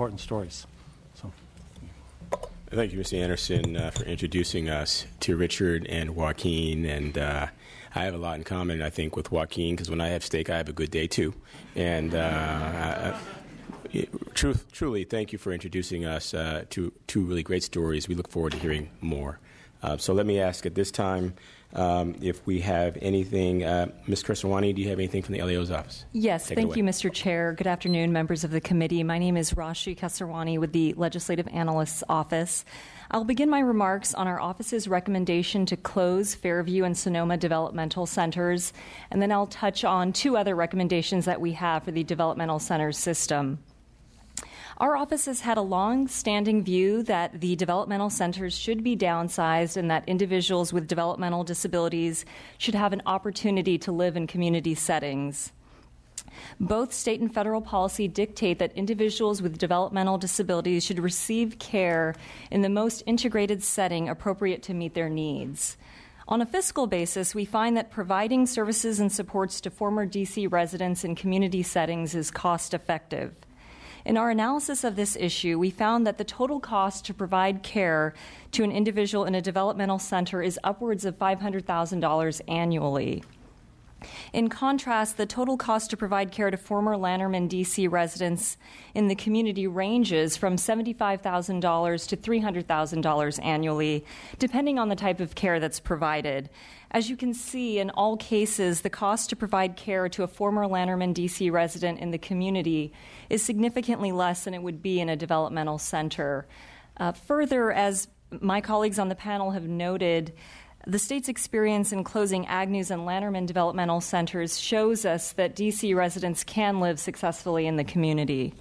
important stories. So, thank you, Mr. Anderson, for introducing us to Richard and Joaquin. And I have a lot in common, I think, with Joaquin, because when I have steak, I have a good day, too. And truly, thank you for introducing us to two really great stories. We look forward to hearing more. So let me ask at this time if we have anything. Ms. Kesarwani, do you have anything from the LAO's office? Yes, thank you, Mr. Chair. Good afternoon, members of the committee. My name is Rashi Kesarwani with the Legislative Analyst's Office. I'll begin my remarks on our office's recommendation to close Fairview and Sonoma developmental centers, and then I'll touch on two other recommendations that we have for the developmental centers system. Our office has had a long-standing view that the developmental centers should be downsized and that individuals with developmental disabilities should have an opportunity to live in community settings. Both state and federal policy dictate that individuals with developmental disabilities should receive care in the most integrated setting appropriate to meet their needs. On a fiscal basis, we find that providing services and supports to former D.C. residents in community settings is cost-effective. In our analysis of this issue, we found that the total cost to provide care to an individual in a developmental center is upwards of $500,000 annually. In contrast, the total cost to provide care to former Lanterman, D.C. residents in the community ranges from $75,000 to $300,000 annually, depending on the type of care that's provided. As you can see, in all cases, the cost to provide care to a former Lanterman, D.C. resident in the community is significantly less than it would be in a developmental center. Further, as my colleagues on the panel have noted, the state's experience in closing Agnews and Lanterman developmental centers shows us that D.C. residents can live successfully in the community.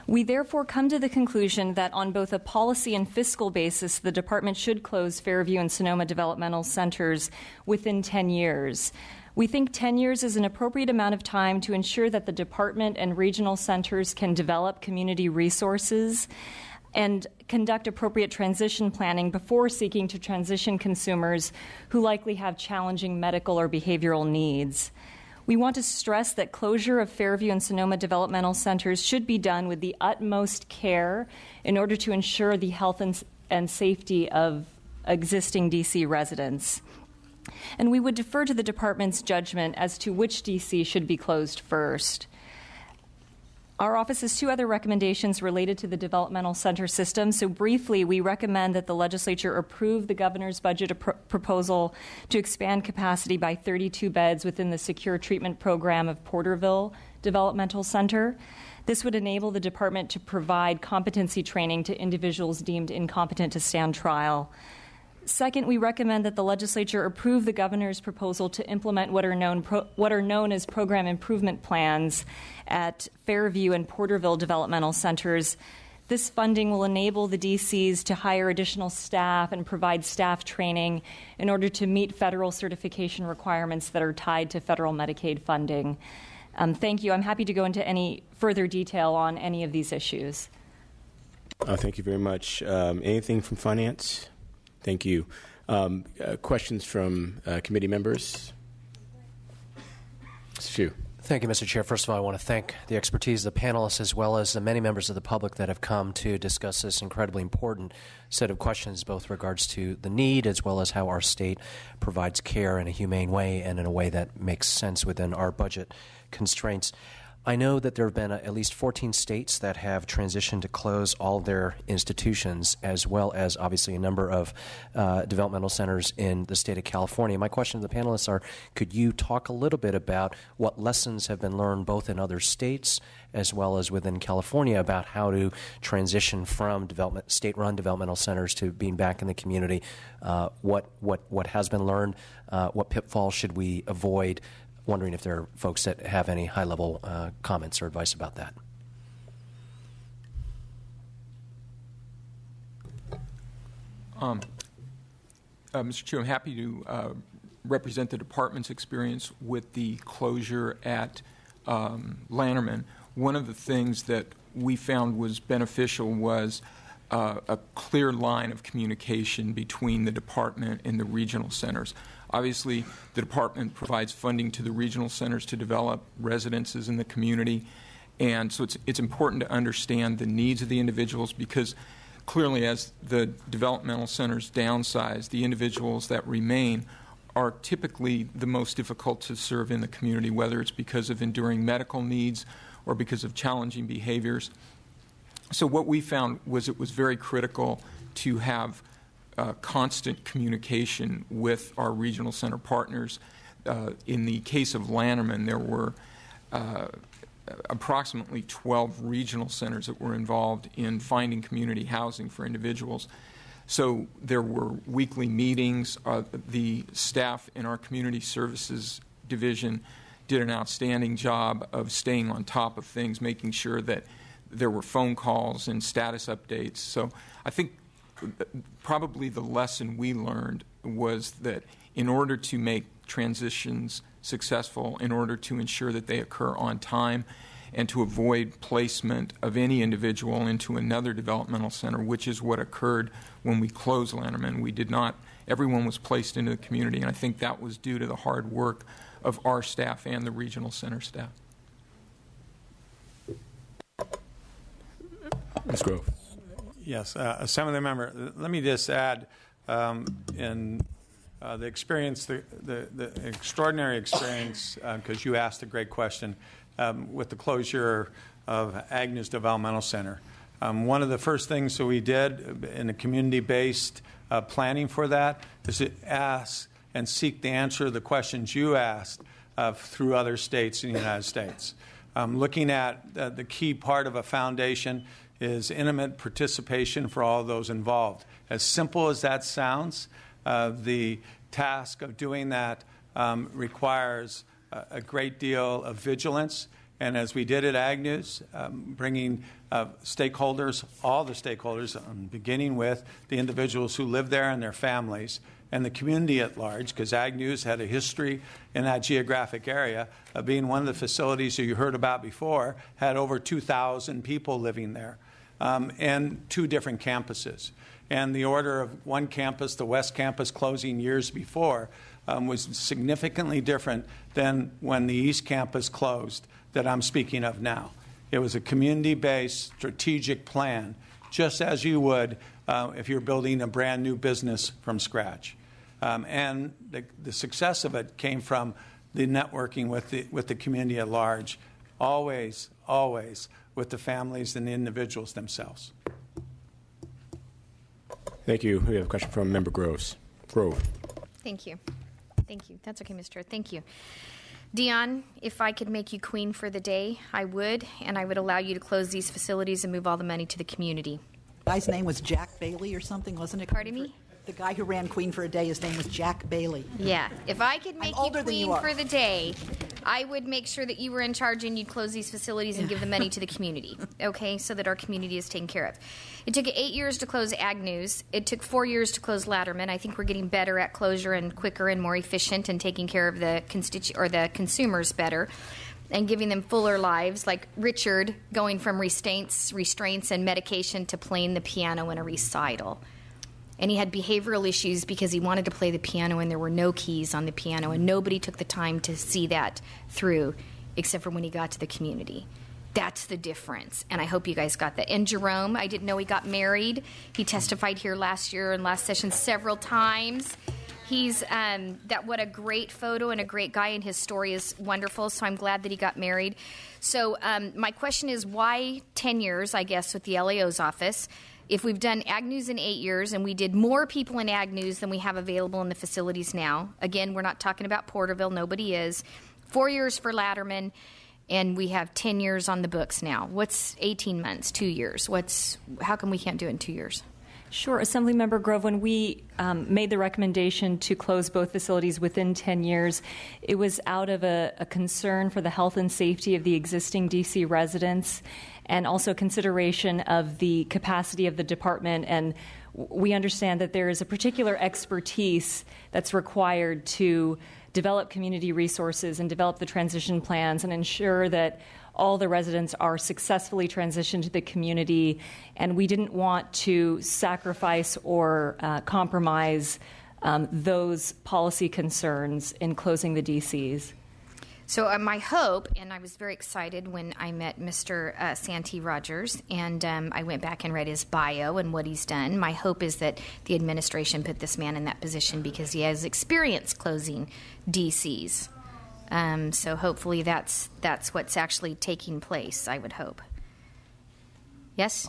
We therefore come to the conclusion that on both a policy and fiscal basis, the department should close Fairview and Sonoma developmental centers within 10 years. We think 10 years is an appropriate amount of time to ensure that the department and regional centers can develop community resources and conduct appropriate transition planning before seeking to transition consumers who likely have challenging medical or behavioral needs. We want to stress that closure of Fairview and Sonoma developmental centers should be done with the utmost care in order to ensure the health and safety of existing D.C. residents. And we would defer to the department's judgment as to which D.C. should be closed first. Our office has two other recommendations related to the developmental center system. So briefly, we recommend that the legislature approve the governor's budget proposal to expand capacity by 32 beds within the secure treatment program of Porterville Developmental Center. This would enable the department to provide competency training to individuals deemed incompetent to stand trial. Second, we recommend that the legislature approve the governor's proposal to implement what are known as program improvement plans at Fairview and Porterville developmental centers. This funding will enable the DCs to hire additional staff and provide staff training in order to meet federal certification requirements that are tied to federal Medicaid funding. Thank you. I'm happy to go into any further detail on any of these issues. Thank you very much. Anything from finance? Thank you. Questions from committee members? Mr. Chu. Thank you, Mr. Chair. First of all, I want to thank the expertise of the panelists as well as the many members of the public that have come to discuss this incredibly important set of questions, both regards to the need as well as how our state provides care in a humane way and in a way that makes sense within our budget constraints. I know that there have been at least 14 states that have transitioned to close all their institutions, as well as obviously a number of developmental centers in the state of California. My question to the panelists are, could you talk a little bit about what lessons have been learned both in other states as well as within California about how to transition from state-run developmental centers to being back in the community? What has been learned? What pitfalls should we avoid? Wondering if there are folks that have any high-level comments or advice about that. Mr. Chu, I'm happy to represent the department's experience with the closure at Lanterman. One of the things that we found was beneficial was a clear line of communication between the department and the regional centers. Obviously, the department provides funding to the regional centers to develop residences in the community, And so it's important to understand the needs of the individuals, because clearly as the developmental centers downsize, the individuals that remain are typically the most difficult to serve in the community, whether it's because of enduring medical needs or because of challenging behaviors. So what we found was it was very critical to have constant communication with our regional center partners. In the case of Lanterman, there were approximately 12 regional centers that were involved in finding community housing for individuals. So there were weekly meetings. The staff in our community services division did an outstanding job of staying on top of things, making sure that there were phone calls and status updates. So I think probably the lesson we learned was that in order to make transitions successful, in order to ensure that they occur on time, and to avoid placement of any individual into another developmental center, which is what occurred when we closed Lanterman. We did not, everyone was placed into the community, and I think that was due to the hard work of our staff and the regional center staff. Ms. Grove. Yes, Assembly Member, let me just add, in the experience, the extraordinary experience, because you asked a great question, with the closure of Agnew's Developmental Center. One of the first things that we did in the community-based planning for that is to ask and seek the answer to the questions you asked through other states in the United States. Looking at the key part of a foundation is intimate participation for all those involved. As simple as that sounds, the task of doing that requires a great deal of vigilance. And as we did at Agnew's, bringing stakeholders, all the stakeholders, beginning with the individuals who live there and their families, and the community at large, because Agnew's had a history in that geographic area of being one of the facilities that you heard about before, had over 2,000 people living there, and 2 different campuses. And the order of one campus, the West Campus, closing years before was significantly different than when the East Campus closed that I'm speaking of now. It was a community-based strategic plan, just as you would if you're building a brand new business from scratch. And the success of it came from the networking with the community at large, always with the families and the individuals themselves. Thank you. We have a question from Member Grove. Thank you. That's okay, Mr. Chair. Thank you. Dion, if I could make you queen for the day, I would, and I would allow you to close these facilities and move all the money to the community. The guy's name was Jack Bailey or something, wasn't it? Pardon me? The guy who ran Queen for a day, his name was Jack Bailey. Yeah. If I could make you queen for the day, I would make sure that you were in charge and you'd close these facilities and give the money to the community, okay, so that our community is taken care of. It took 8 years to close Agnew's. It took 4 years to close Latterman. I think we're getting better at closure and quicker and more efficient and taking care of the consumers better and giving them fuller lives, like Richard going from restraints and medication to playing the piano in a recital. And he had behavioral issues because he wanted to play the piano and there were no keys on the piano, and nobody took the time to see that through except for when he got to the community. That's the difference, and I hope you guys got that. And Jerome, I didn't know he got married. He testified here last year and last session several times. He's what a great photo and a great guy, and his story is wonderful, so I'm glad that he got married. So my question is, why 10 years, I guess, with the LAO's office? If we've done Agnew's in 8 years and we did more people in Agnew's than we have available in the facilities now, again, we're not talking about Porterville, nobody is. 4 years for Latterman, and we have 10 years on the books now. What's 18 months, 2 years? How come we can't do it in 2 years? Sure. Assemblymember Grove, when we made the recommendation to close both facilities within 10 years, it was out of a concern for the health and safety of the existing D.C. residents and also consideration of the capacity of the department. And we understand that there is a particular expertise that's required to develop community resources and develop the transition plans and ensure that all the residents are successfully transitioned to the community, and we didn't want to sacrifice or compromise those policy concerns in closing the DCs. So my hope, and I was very excited when I met Mr. Santee Rogers, and I went back and read his bio and what he's done. My hope is that the administration put this man in that position because he has experience closing DCs. So hopefully that's what's actually taking place, I would hope. Yes?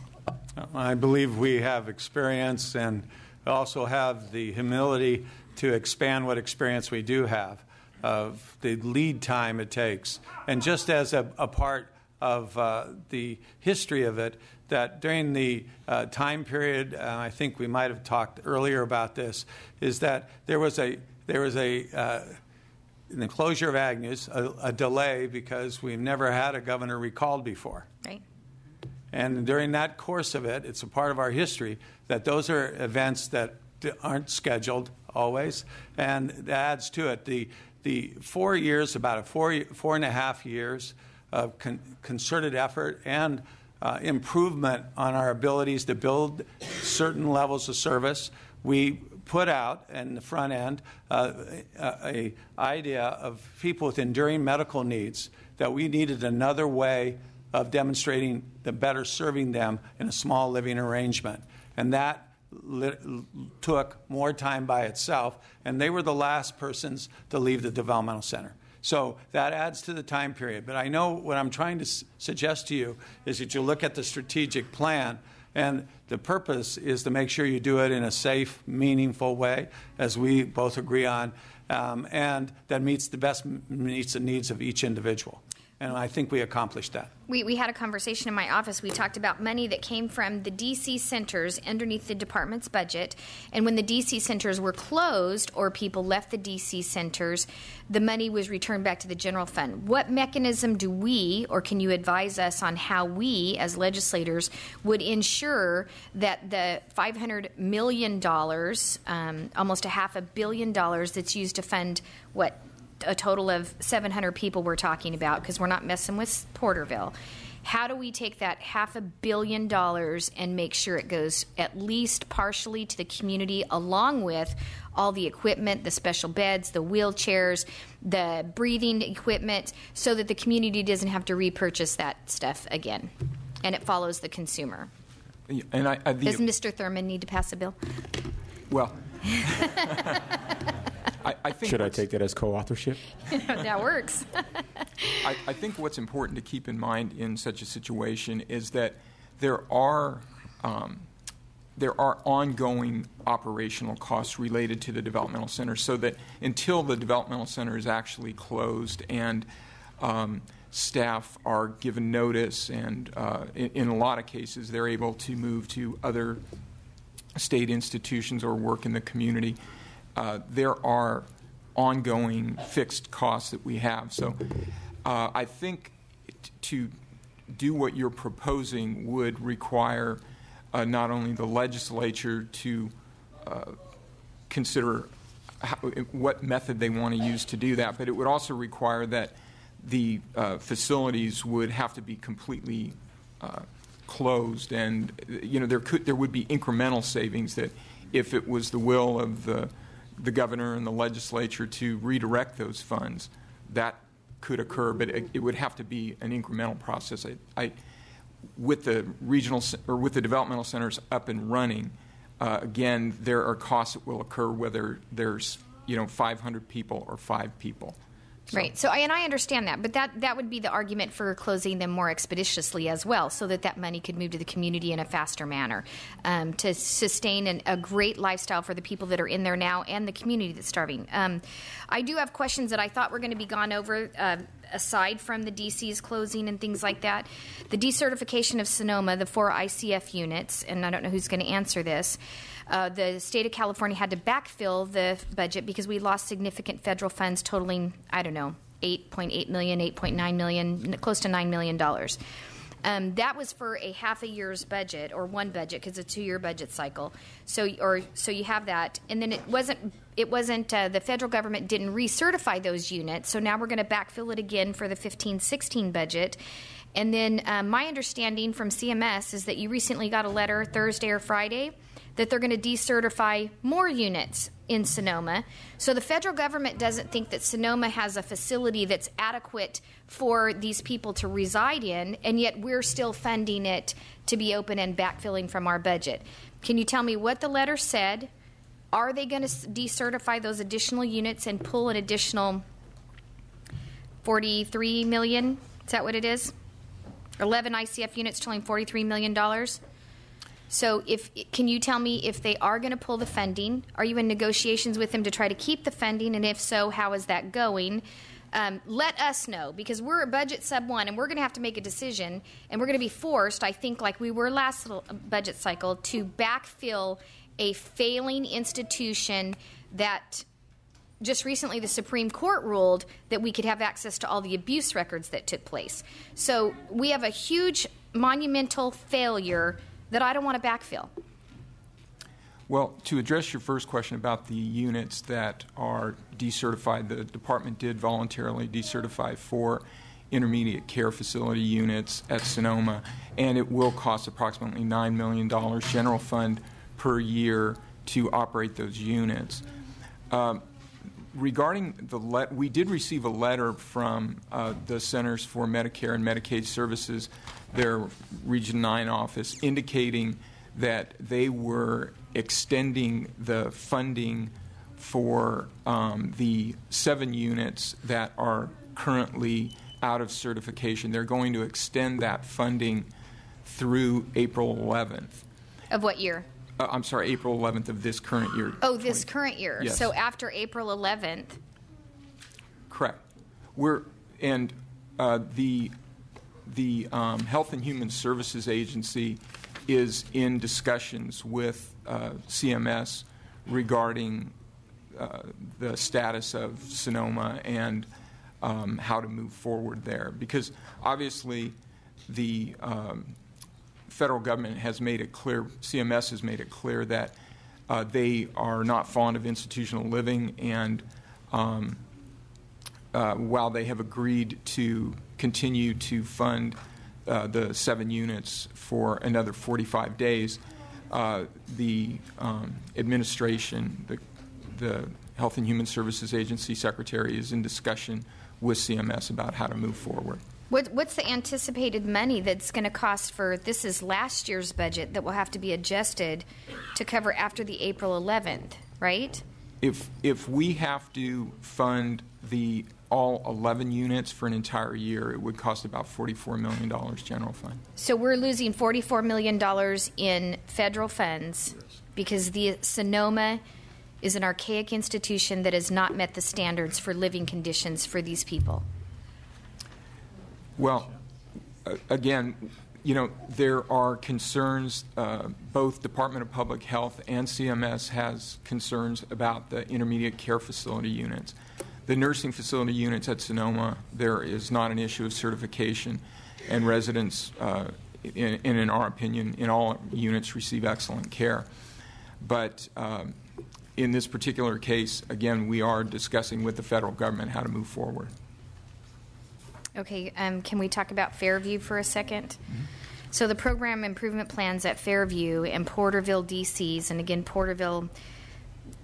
I believe we have experience and also have the humility to expand what experience we do have, of the lead time it takes. And just as a part of the history of it, that during the time period, I think we might have talked earlier about this, is that there was in the closure of Agnews, a delay because we've never had a governor recalled before. Right. And during that course of it, it's a part of our history that those are events that aren't scheduled always, and that adds to it. The 4 years, about 4.5 years of concerted effort and improvement on our abilities to build certain levels of service. We put out in the front end a idea of people with enduring medical needs, that we needed another way of demonstrating the better serving them in a small living arrangement. And that took more time by itself, and they were the last persons to leave the developmental center. So that adds to the time period. But I know what I'm trying to suggest to you is that you look at the strategic plan, and the purpose is to make sure you do it in a safe, meaningful way, as we both agree on, and that meets the needs of each individual. And I think we accomplished that. We had a conversation in my office. We talked about money that came from the D.C. centers underneath the department's budget. And when the D.C. centers were closed or people left the D.C. centers, the money was returned back to the general fund. What mechanism do we, or can you advise us on how we, as legislators, would ensure that the $500 million, almost $500 million that's used to fund a total of 700 people we're talking about, because we're not messing with Porterville. How do we take that $500 million and make sure it goes at least partially to the community, along with all the equipment, the special beds, the wheelchairs, the breathing equipment, so that the community doesn't have to repurchase that stuff again, and it follows the consumer? And Does Mr. Thurman need to pass a bill? Well, I think should I take that as co-authorship? That works. I think what's important to keep in mind in such a situation is that there are ongoing operational costs related to the developmental center, so that until the developmental center is actually closed and staff are given notice, and in a lot of cases they're able to move to other state institutions or work in the community, there are ongoing fixed costs that we have. So I think to do what you're proposing would require not only the legislature to consider what method they want to use to do that, but it would also require that the facilities would have to be completely closed, and there would be incremental savings that, if it was the will of the governor and the legislature to redirect those funds, that could occur, but it would have to be an incremental process. With the regional or with the developmental centers up and running, again, there are costs that will occur whether there's 500 people or 5 people. Right. So, and I understand that, but that would be the argument for closing them more expeditiously as well, so that money could move to the community in a faster manner, to sustain a great lifestyle for the people that are in there now and the community that's starving. I do have questions that I thought were going to be gone over, aside from the DC's closing and things like that. The decertification of Sonoma, the 4 ICF units, and I don't know who's going to answer this. The state of California had to backfill the budget because we lost significant federal funds totaling, $8.8 million, $8.9 million, close to $9 million. That was for a half a year's budget, or one budget, because it's a 2-year budget cycle. So you have that, and then it wasn't. The federal government didn't recertify those units, so now we're going to backfill it again for the 15-16 budget. And then my understanding from CMS is that you recently got a letter Thursday or Friday that they're going to decertify more units in Sonoma. So the federal government doesn't think that Sonoma has a facility that's adequate for these people to reside in, and yet we're still funding it to be open and backfilling from our budget. Can you tell me what the letter said? Are they going to decertify those additional units and pull an additional $43 million? Is that what it is? 11 ICF units totaling $43 million. So can you tell me if they are going to pull the funding? Are you in negotiations with them to try to keep the funding? And if so, how is that going? Let us know, because we're a BudSub1 and we're going to have to make a decision, and we're going to be forced, I think like we were last budget cycle, to backfill a failing institution that just recently the Supreme Court ruled that we could have access to all the abuse records that took place. So we have a huge monumental failure that I don't want to backfill. Well, to address your first question about the units that are decertified, the department did voluntarily decertify 4 intermediate care facility units at Sonoma, and it will cost approximately $9 million general fund per year to operate those units. Regarding we did receive a letter from the Centers for Medicare and Medicaid Services, their Region 9 office, indicating that they were extending the funding for the 7 units that are currently out of certification. They're going to extend that funding through April 11th. Of what year? I'm sorry, April 11th of this current year. Oh, this current year. Yes. So after April 11th. Correct. The Health and Human Services Agency is in discussions with CMS regarding the status of Sonoma and how to move forward there. Because obviously the federal government has made it clear, CMS has made it clear that they are not fond of institutional living, and while they have agreed to continue to fund the 7 units for another 45 days, the administration, the Health and Human Services Agency Secretary, is in discussion with CMS about how to move forward. What's the anticipated money that's going to cost for, this is last year's budget that will have to be adjusted to cover after the April 11th, right? If we have to fund all 11 units for an entire year, it would cost about $44 million general fund. So we're losing $44 million in federal funds because the Sonoma is an archaic institution that has not met the standards for living conditions for these people. Well, again, there are concerns. Both Department of Public Health and CMS has concerns about the intermediate care facility units. The nursing facility units at Sonoma, there is not an issue of certification, and residents, in our opinion, in all units receive excellent care. But in this particular case, again, we are discussing with the federal government how to move forward. Okay, can we talk about Fairview for a second? Mm-hmm. So the program improvement plans at Fairview and Porterville DCs, and again, Porterville,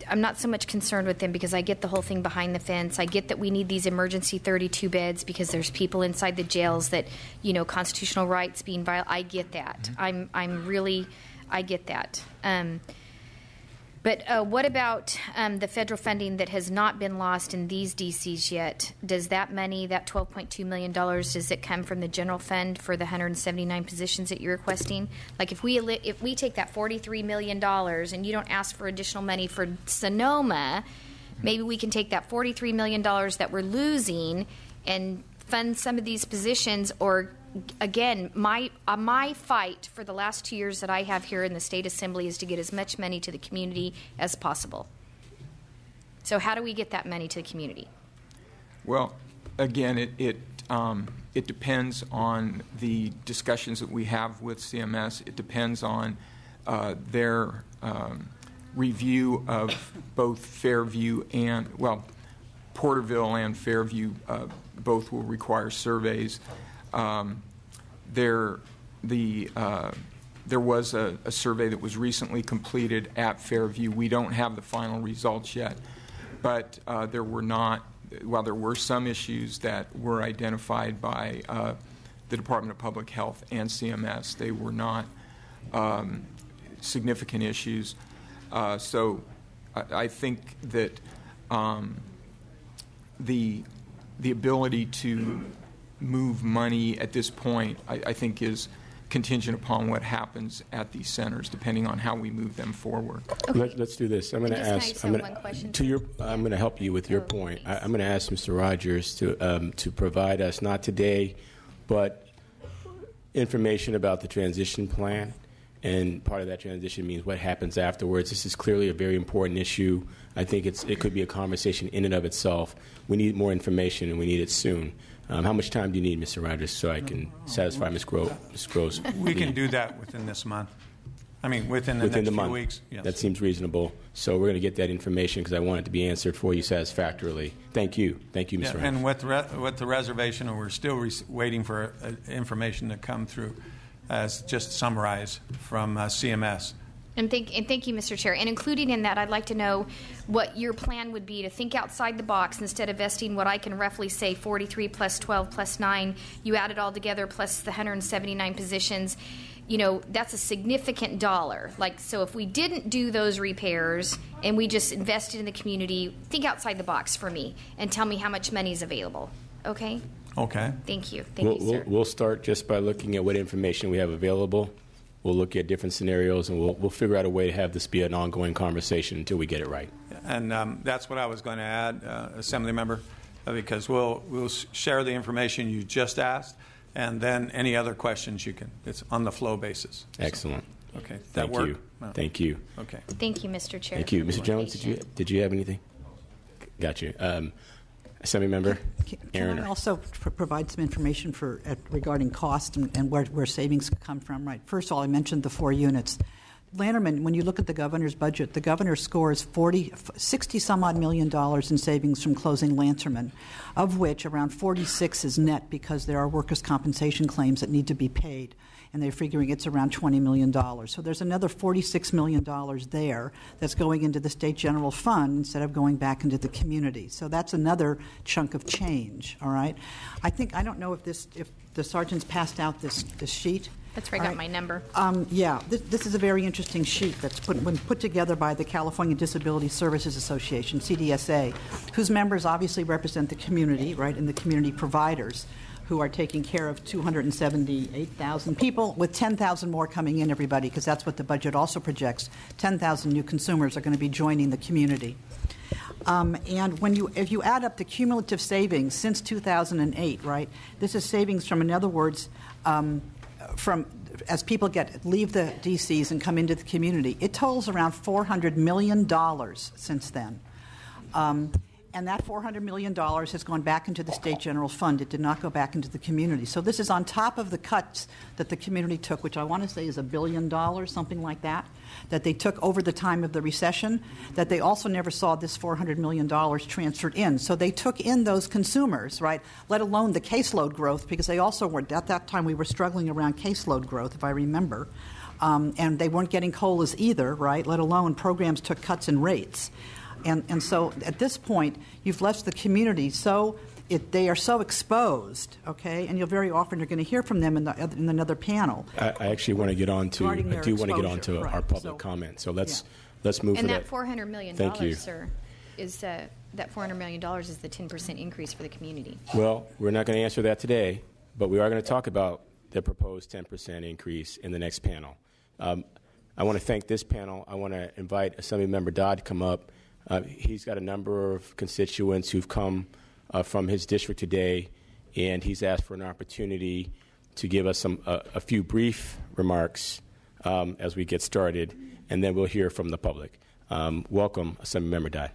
I'm not so much concerned with them because I get the whole thing behind the fence. I get that we need these emergency 32 beds because there's people inside the jails that, constitutional rights being violated. I get that. Mm-hmm. I get that. But what about the federal funding that has not been lost in these DCs yet? Does that money, that $12.2 million, does it come from the general fund for the 179 positions that you're requesting? Like if we take that $43 million and you don't ask for additional money for Sonoma, maybe we can take that $43 million that we're losing and fund some of these positions. Or again, my fight for the last 2 years that I have here in the State Assembly is to get as much money to the community as possible. So how do we get that money to the community? Well, again, it depends on the discussions that we have with CMS. It depends on their review of both Fairview and, Porterville and Fairview both will require surveys. there was a survey that was recently completed at Fairview. We don't have the final results yet, but while there were some issues that were identified by the Department of Public Health and CMS, they were not significant issues. So I think that the ability to move money at this point, I think, is contingent upon what happens at these centers, depending on how we move them forward. Okay. Let's do this. I'm going to ask. I'm going to help you with your point. I'm going to ask Mr. Rogers to provide us, not today, but information about the transition plan. And part of that transition means what happens afterwards. This is clearly a very important issue. I think it could be a conversation in and of itself. We need more information, and we need it soon. How much time do you need, Mr. Rogers, so I can satisfy Ms. Gross? We can do that within this month. I mean, within the next few weeks. Yes. That seems reasonable. So we're going to get that information because I want it to be answered for you satisfactorily. Thank you. Thank you, Mr. Rogers. And with the reservation, we're still waiting for information to come through, as just summarized from CMS. And thank you, Mr. Chair. And including in that, I'd like to know what your plan would be to think outside the box instead of vesting what I can roughly say 43 plus 12 plus 9. You add it all together plus the 179 positions. You know, that's a significant dollar. So if we didn't do those repairs and we just invested in the community, think outside the box for me and tell me how much money is available. Okay? Okay. Thank you. Thank you, sir. We'll start just by looking at what information we have available. We'll look at different scenarios, and we'll figure out a way to have this be an ongoing conversation until we get it right. And that's what I was going to add, Assembly Member, because we'll share the information you just asked, and then any other questions you can. It's on the flow basis. Excellent. So, okay. Thank you. No. Thank you. Okay. Thank you, Mr. Chair. Thank you, Mr. Jones. Did you have anything? Got you. Assembly Member Can I also provide some information regarding cost and where savings come from? Right. First of all, I mentioned the 4 units. Lanterman, when you look at the governor's budget, the governor scores $60-some-odd million in savings from closing Lanterman, of which around 46 is net because there are workers' compensation claims that need to be paid, and they're figuring it's around $20 million. So there's another $46 million there that's going into the state general fund instead of going back into the community. So that's another chunk of change, all right? I don't know if the sergeants passed out this sheet. That's where I got my number. This is a very interesting sheet that's put together by the California Disability Services Association, CDSA, whose members obviously represent the community, right, and the community providers who are taking care of 278,000 people, with 10,000 more coming in, everybody, because that's what the budget also projects. 10,000 new consumers are going to be joining the community. And if you add up the cumulative savings since 2008, right, this is savings from, in other words, from as people leave the DCs and come into the community, it totals around $400 million since then. And that $400 million has gone back into the state general fund. It did not go back into the community. So this is on top of the cuts that the community took, which I want to say is $1 billion, something like that they took over the time of the recession, that they also never saw this $400 million transferred in. So they took in those consumers, right, let alone the caseload growth, because they also were, at that time we were struggling around caseload growth, if I remember. And they weren't getting COLAs either, right, let alone programs took cuts in rates. And so at this point, you've left the community they are so exposed, okay, and you'll very often you're going to hear from them in another panel. I actually want to get on to. I do want to get on to right. our public comment. So let's move. And for that $400 million, sir, is that $400 million is the 10% increase for the community. Well, we're not going to answer that today, but we are going to talk about the proposed 10% increase in the next panel. I want to thank this panel. I want to invite Assemblymember Dodd to come up. He's got a number of constituents who've come from his district today, and he's asked for an opportunity to give us a few brief remarks as we get started, and then we'll hear from the public. Welcome, Assemblymember Dodd.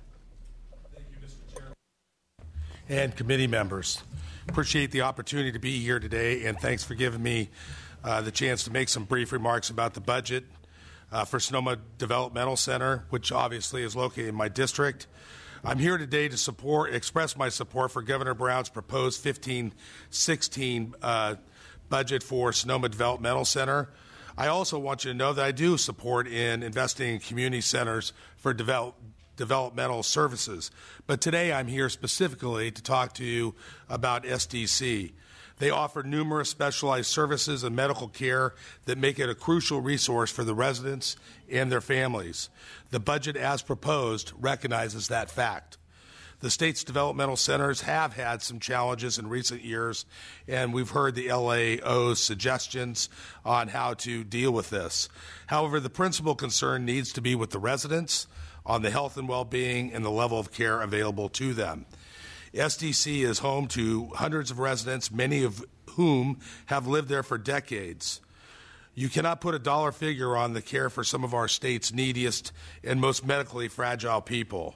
Thank you, Mr. Chairman. And committee members. Appreciate the opportunity to be here today, and thanks for giving me the chance to make some brief remarks about the budget for Sonoma Developmental Center, which obviously is located in my district. I'm here today to express my support for Governor Brown's proposed 15-16 budget for Sonoma Developmental Center. I also want you to know that I do support in investing in community centers for developmental services. But today I'm here specifically to talk to you about SDC. They offer numerous specialized services and medical care that make it a crucial resource for the residents and their families. The budget as proposed recognizes that fact. The state's developmental centers have had some challenges in recent years, and we've heard the LAO's suggestions on how to deal with this. However, the principal concern needs to be with the residents on the health and well-being and the level of care available to them. SDC is home to hundreds of residents, many of whom have lived there for decades. You cannot put a dollar figure on the care for some of our state's neediest and most medically fragile people.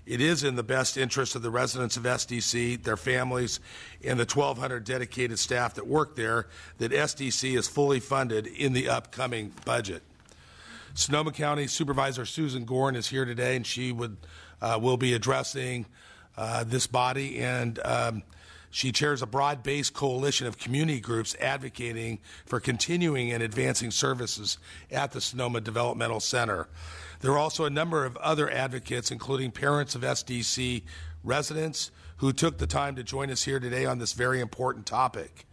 It is in the best interest of the residents of SDC, their families, and the 1,200 dedicated staff that work there that SDC is fully funded in the upcoming budget. Sonoma County Supervisor Susan Gorn is here today, and she will be addressing this body, and she chairs a broad-based coalition of community groups advocating for continuing and advancing services at the Sonoma Developmental Center. There are also a number of other advocates, including parents of SDC residents, who took the time to join us here today on this very important topic.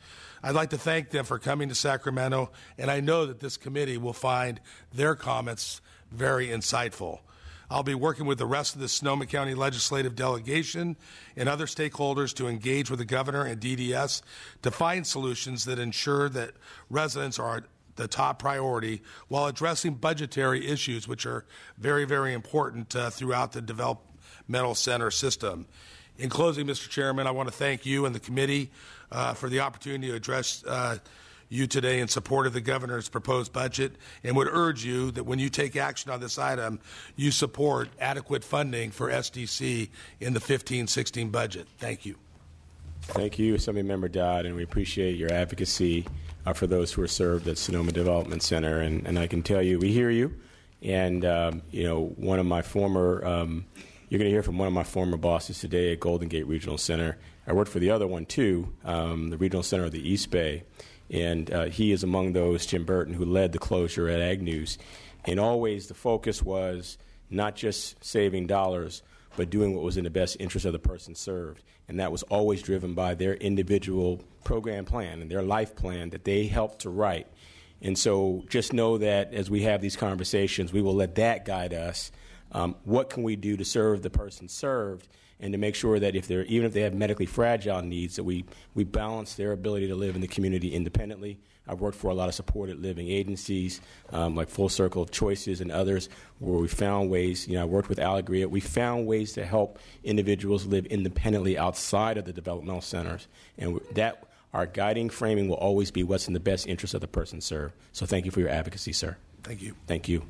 I'd like to thank them for coming to Sacramento, and I know that this committee will find their comments very insightful. I'll be working with the rest of the Sonoma County legislative delegation and other stakeholders to engage with the governor and DDS to find solutions that ensure that residents are the top priority while addressing budgetary issues, which are very, very important throughout the developmental center system. In closing, Mr. Chairman, I want to thank you and the committee for the opportunity to address you today in support of the governor's proposed budget, and would urge you that when you take action on this item, you support adequate funding for SDC in the 15-16 budget. Thank you. Thank you, Assemblymember Dodd, and we appreciate your advocacy for those who are served at Sonoma Development Center. And I can tell you, we hear you. And, one of my former, you're going to hear from one of my former bosses today at Golden Gate Regional Center. I worked for the other one, too, the Regional Center of the East Bay. And he is among those, Jim Burton, who led the closure at Ag News. And always the focus was not just saving dollars, but doing what was in the best interest of the person served. And that was always driven by their individual program plan and their life plan that they helped to write. And so just know that as we have these conversations, we will let that guide us. What can we do to serve the person served, and to make sure that even if they have medically fragile needs, that we balance their ability to live in the community independently. I've worked for a lot of supported living agencies, like Full Circle of Choices and others, where we found ways, I worked with Allegria, we found ways to help individuals live independently outside of the developmental centers. And that our guiding framing will always be what's in the best interest of the person served. So thank you for your advocacy, sir. Thank you. Thank you.